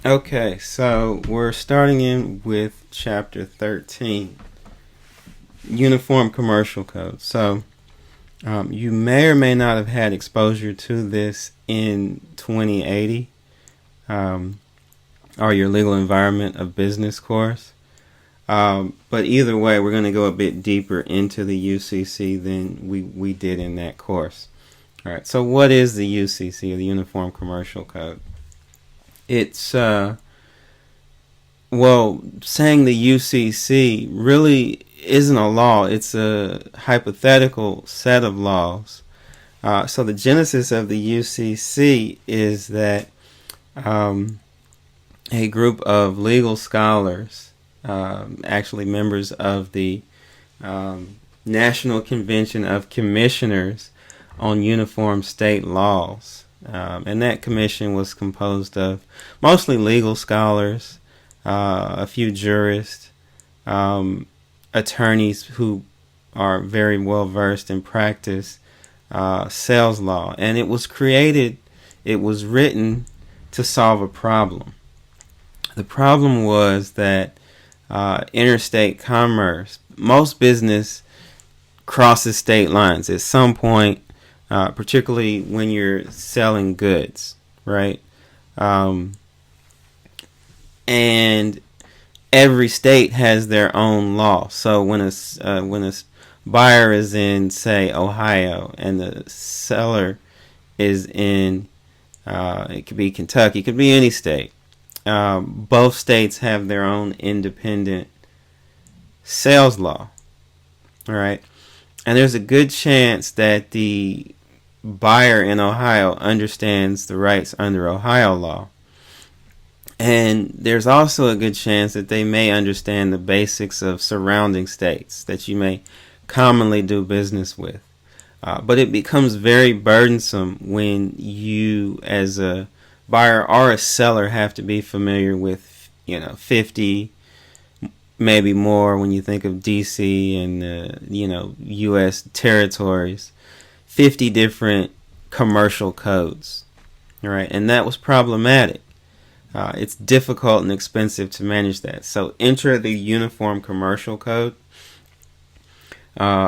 Okay, so we're starting in with chapter 13, Uniform Commercial Code. So you may or may not have had exposure to this in 2080 or your legal environment of business course. But either way, we're going to go a bit deeper into the UCC than we did in that course. All right, so what is the UCC, or the Uniform Commercial Code? It's saying the UCC really isn't a law. It's a hypothetical set of laws. So the genesis of the UCC is that a group of legal scholars, actually members of the National Convention of Commissioners on Uniform State Laws, and that commission was composed of mostly legal scholars, a few jurists, attorneys who are very well versed in practice sales law. And it was written to solve a problem. The problem was that interstate commerce, most business crosses state lines at some point, particularly when you're selling goods, right? And every state has their own law. So when a buyer is in, say, Ohio, and the seller is in, it could be Kentucky, it could be any state. Both states have their own independent sales law, all right? And there's a good chance that the buyer in Ohio understands the rights under Ohio law. And there's also a good chance that they may understand the basics of surrounding states that you may commonly do business with. But it becomes very burdensome when you, as a buyer or a seller, have to be familiar with, 50, maybe more when you think of DC and, U.S. territories, 50 different commercial codes, right? And that was problematic. It's difficult and expensive to manage that. So enter the Uniform Commercial Code,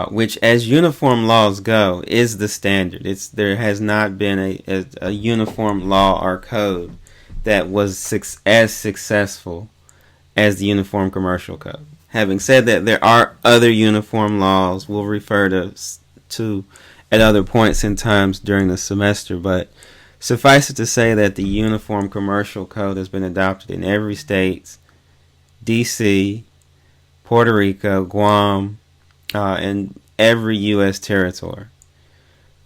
which, as uniform laws go, is the standard. There has not been a uniform law or code that was as successful as the Uniform Commercial Code. Having said that, there are other uniform laws we'll refer to at other points in times during the semester, but suffice it to say that the Uniform Commercial Code has been adopted in every state, DC, Puerto Rico, Guam, and every U.S. territory,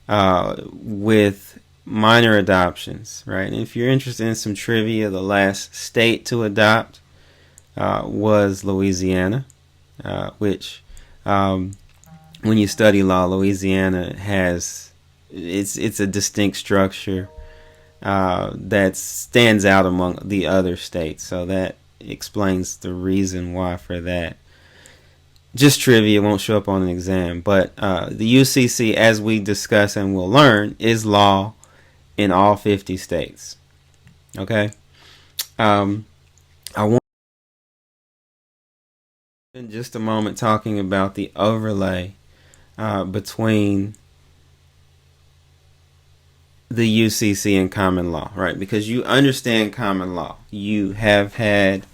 with minor adoptions, right? And if you're interested in some trivia, the last state to adopt was Louisiana, which, when you study law, Louisiana has it's a distinct structure that stands out among the other states. So that explains the reason why for that. Just trivia, won't show up on an exam. But the UCC, as we discuss and will learn, is law in all 50 states. Okay? I want to spend just a moment talking about the overlay between the UCC and common law, right? Because you understand common law. You have had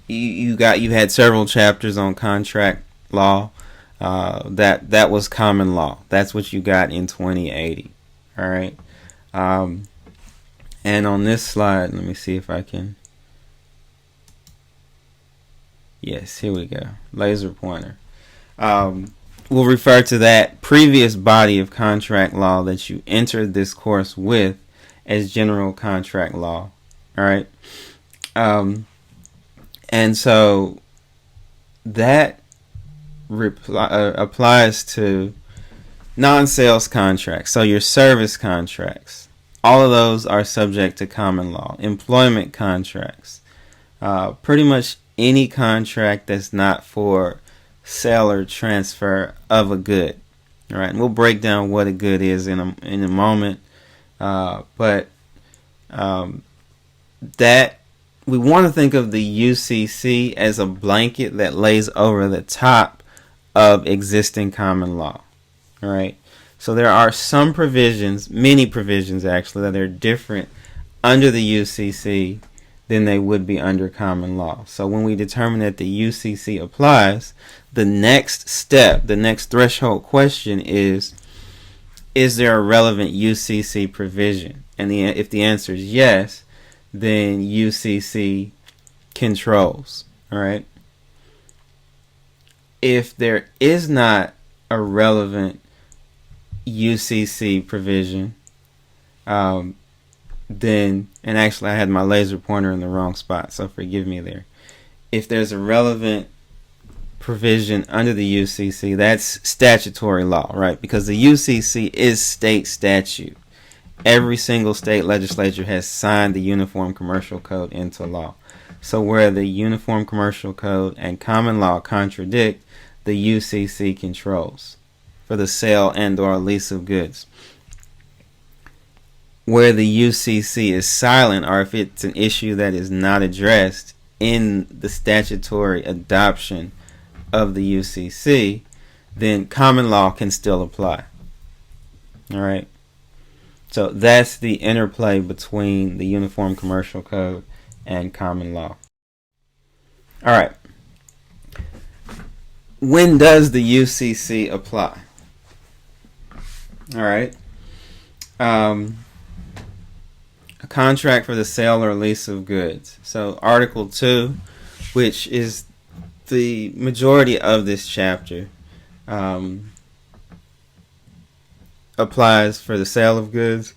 you had several chapters on contract law. That was common law. That's what you got in 2080. All right. And on this slide, let me see if I can. Yes, here we go. Laser pointer. We'll refer to that previous body of contract law that you entered this course with as general contract law. All right. And so that applies to non-sales contracts. So your service contracts, all of those are subject to common law. Employment contracts, pretty much any contract that's not for sale or transfer of a good. All right, and we'll break down what a good is in a moment. But that we want to think of the UCC as a blanket that lays over the top of existing common law. All right. So there are some provisions, many provisions actually, that are different under the UCC than they would be under common law. So when we determine that the UCC applies, the next step, the next threshold question is there a relevant UCC provision? And if the answer is yes, then UCC controls. All right. If there is not a relevant UCC provision, then, and actually I had my laser pointer in the wrong spot, so forgive me there. If there's a relevant provision under the UCC, that's statutory law, right? Because the UCC is state statute. Every single state legislature has signed the Uniform Commercial Code into law. So where the Uniform Commercial Code and common law contradict, the UCC controls for the sale and or lease of goods. Where the UCC is silent, or if it's an issue that is not addressed in the statutory adoption of the UCC, then common law can still apply. All right. So that's the interplay between the Uniform Commercial Code and common law. All right. When does the UCC apply? All right. A contract for the sale or lease of goods. So Article 2, which is the majority of this chapter, applies for the sale of goods,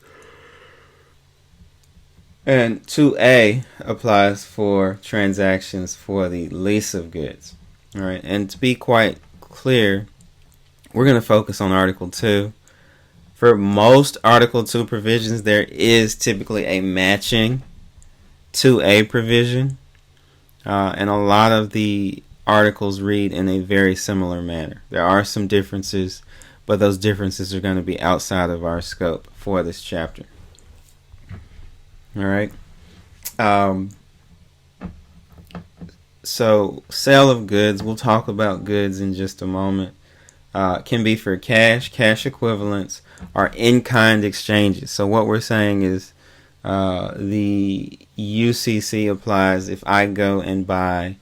and 2A applies for transactions for the lease of goods. All right, and to be quite clear, we're going to focus on Article 2. For most Article 2 provisions, there is typically a matching 2A provision, and a lot of the articles read in a very similar manner. There are some differences, but those differences are going to be outside of our scope for this chapter. All right. So sale of goods, we'll talk about goods in just a moment, can be for cash, cash equivalents, or in-kind exchanges. So what we're saying is the UCC applies if I go and buy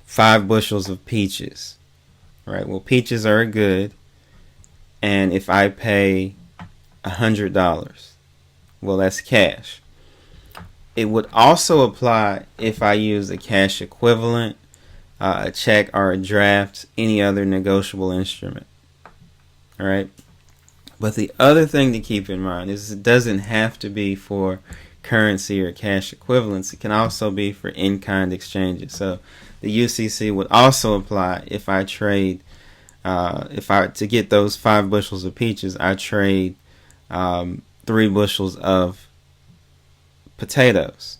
5 bushels of peaches. Right. Well, peaches are a good, and if I pay $100, well, that's cash. It would also apply if I use a cash equivalent, a check, or a draft, any other negotiable instrument. All right. But the other thing to keep in mind is it doesn't have to be for currency or cash equivalents. It can also be for in-kind exchanges. So the UCC would also apply if I trade, to get those 5 bushels of peaches, I trade 3 bushels of potatoes.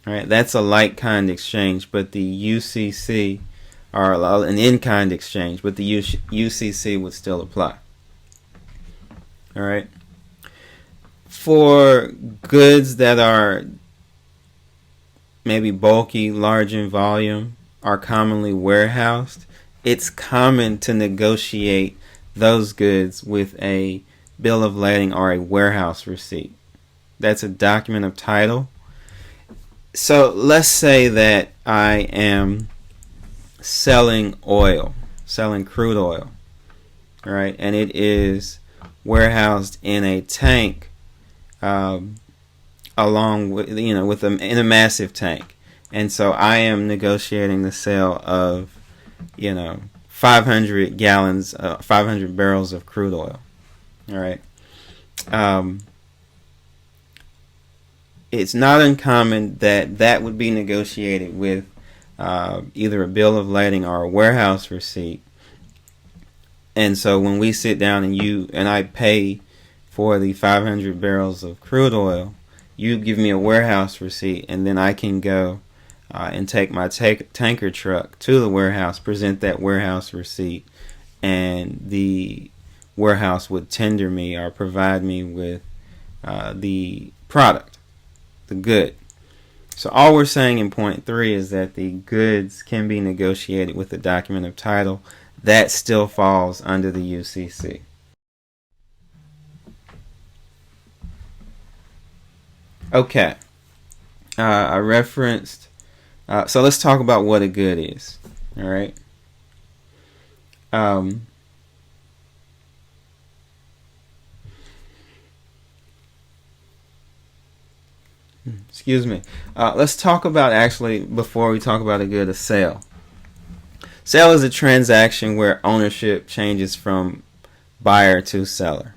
All right, that's a like kind exchange, but the UCC, or an in-kind exchange, but the UCC would still apply. All right. For goods that are maybe bulky, large in volume, are commonly warehoused, it's common to negotiate those goods with a bill of lading or a warehouse receipt. That's a document of title. So let's say that I am selling oil, selling crude oil, all right, and it is warehoused in a tank, along with in a massive tank, and so I am negotiating the sale of 500 gallons, 500 barrels of crude oil. All right. It's not uncommon that would be negotiated with either a bill of lading or a warehouse receipt. And so when we sit down and I pay for the 500 barrels of crude oil, you give me a warehouse receipt, and then I can go and take my tanker truck to the warehouse, present that warehouse receipt, and the warehouse would tender me or provide me with the product. the good. So all we're saying in point 3 is that the goods can be negotiated with the document of title. That still falls under the UCC. Okay. I referenced. So let's talk about what a good is. All right. Excuse me. Let's talk about, actually, before we talk about a good, a sale. Sale is a transaction where ownership changes from buyer to seller.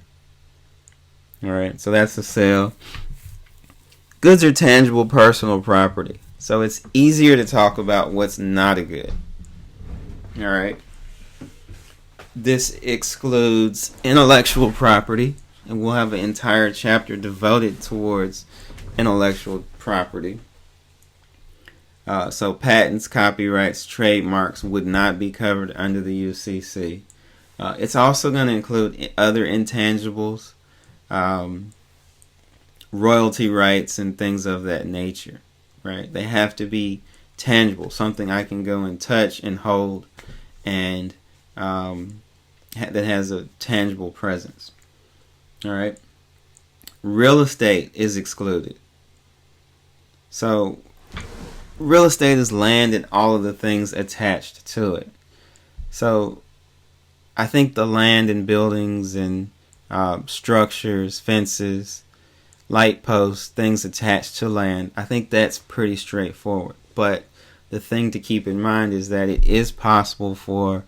All right, so that's a sale. Goods are tangible personal property, so it's easier to talk about what's not a good. All right. This excludes intellectual property, and we'll have an entire chapter devoted towards intellectual property. So patents, copyrights, trademarks would not be covered under the UCC. It's also going to include other intangibles, royalty rights, and things of that nature. Right? They have to be tangible, something I can go and touch and hold, and that has a tangible presence. All right. Real estate is excluded. So real estate is land and all of the things attached to it. So I think the land and buildings and structures, fences, light posts, things attached to land, I think that's pretty straightforward. But the thing to keep in mind is that it is possible for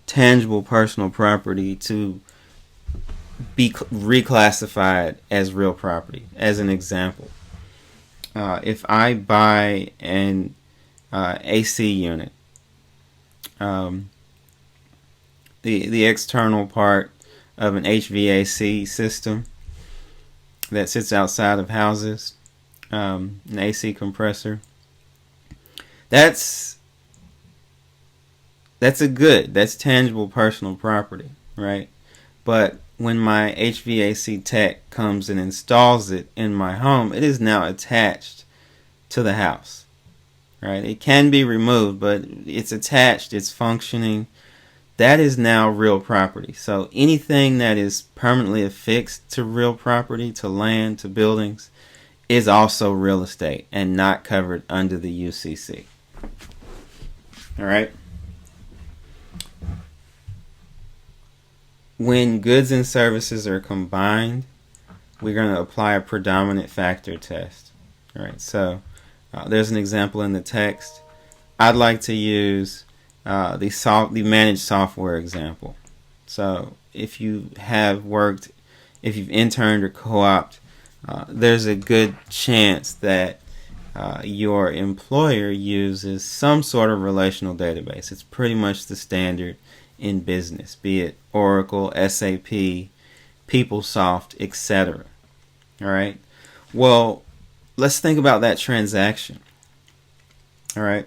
tangible personal property to be reclassified as real property. As an example, if I buy an AC unit, the external part of an HVAC system that sits outside of houses, an AC compressor, that's a good. That's tangible personal property, right? But when my HVAC tech comes and installs it in my home, it is now attached to the house, right? It can be removed, but it's attached, it's functioning. That is now real property. So anything that is permanently affixed to real property, to land, to buildings, is also real estate and not covered under the UCC. All right? When goods and services are combined, we're going to apply a predominant factor test. All right, so there's an example in the text. I'd like to use the managed software example. So if you've interned or co-opted, there's a good chance that your employer uses some sort of relational database. It's pretty much the standard in business, be it Oracle, SAP, PeopleSoft, etc. All right. Well, let's think about that transaction. All right.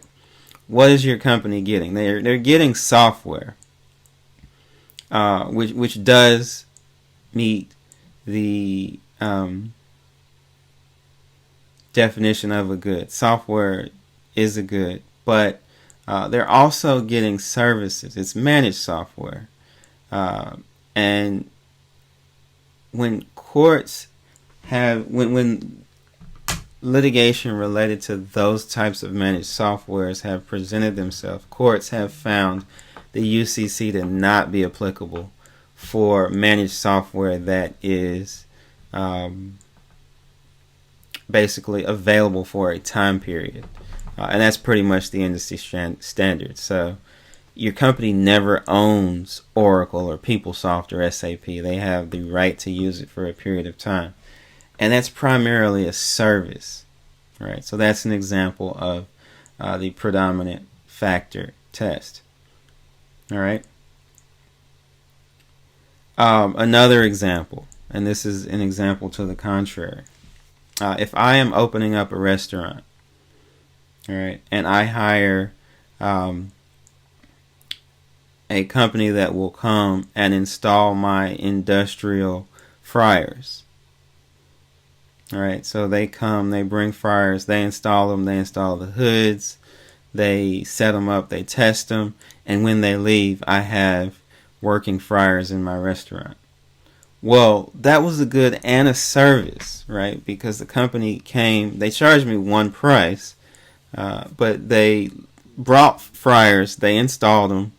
What is your company getting? They're getting software, which does meet the definition of a good. Software is a good, but they're also getting services. It's managed software. And when litigation related to those types of managed softwares have presented themselves, courts have found the UCC to not be applicable for managed software that is basically available for a time period. And that's pretty much the industry standard. So your company never owns Oracle or PeopleSoft or SAP. They have the right to use it for a period of time. And that's primarily a service. Right? So that's an example of the predominant factor test. All right. Another example, and this is an example to the contrary. If I am opening up a restaurant, all right, and I hire a company that will come and install my industrial fryers. All right, so they come, they bring fryers, they install them, they install the hoods, they set them up, they test them, and when they leave, I have working fryers in my restaurant. Well, that was a good and a service, right? Because the company came, they charged me one price, but they brought fryers, they installed them.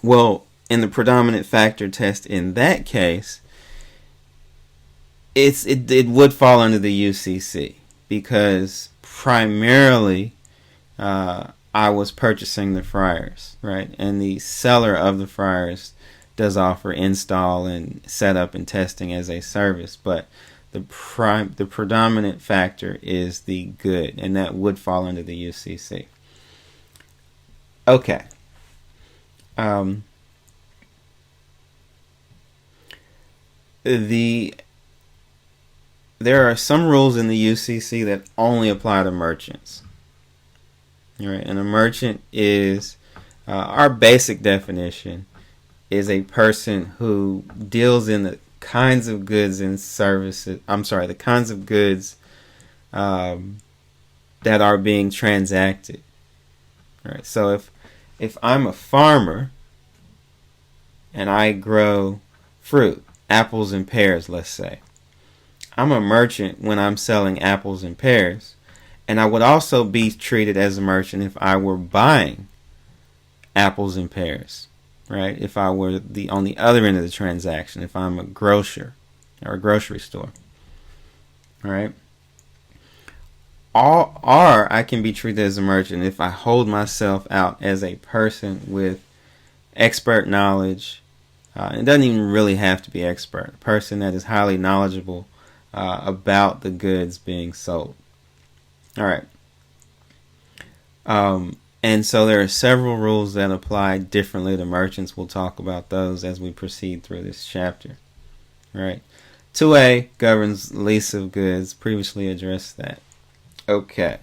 Well, in the predominant factor test in that case, it would fall under the UCC because primarily I was purchasing the fryers, right? And the seller of the fryers does offer install and setup and testing as a service, but the predominant factor is the good, and that would fall under the UCC. Okay. There are some rules in the UCC that only apply to merchants. All right, and a merchant is our basic definition is a person who deals in the kinds of goods and services. The kinds of goods that are being transacted. All right, so if I'm a farmer and I grow fruit, apples and pears, let's say, I'm a merchant when I'm selling apples and pears, and I would also be treated as a merchant if I were buying apples and pears, right? If I were on the other end of the transaction, if I'm a grocer or a grocery store, all right? Or I can be treated as a merchant if I hold myself out as a person with expert knowledge. It doesn't even really have to be expert. A person that is highly knowledgeable about the goods being sold. All right. And so there are several rules that apply differently to merchants. We'll talk about those as we proceed through this chapter. All right. 2A governs lease of goods. Previously addressed that. Okay.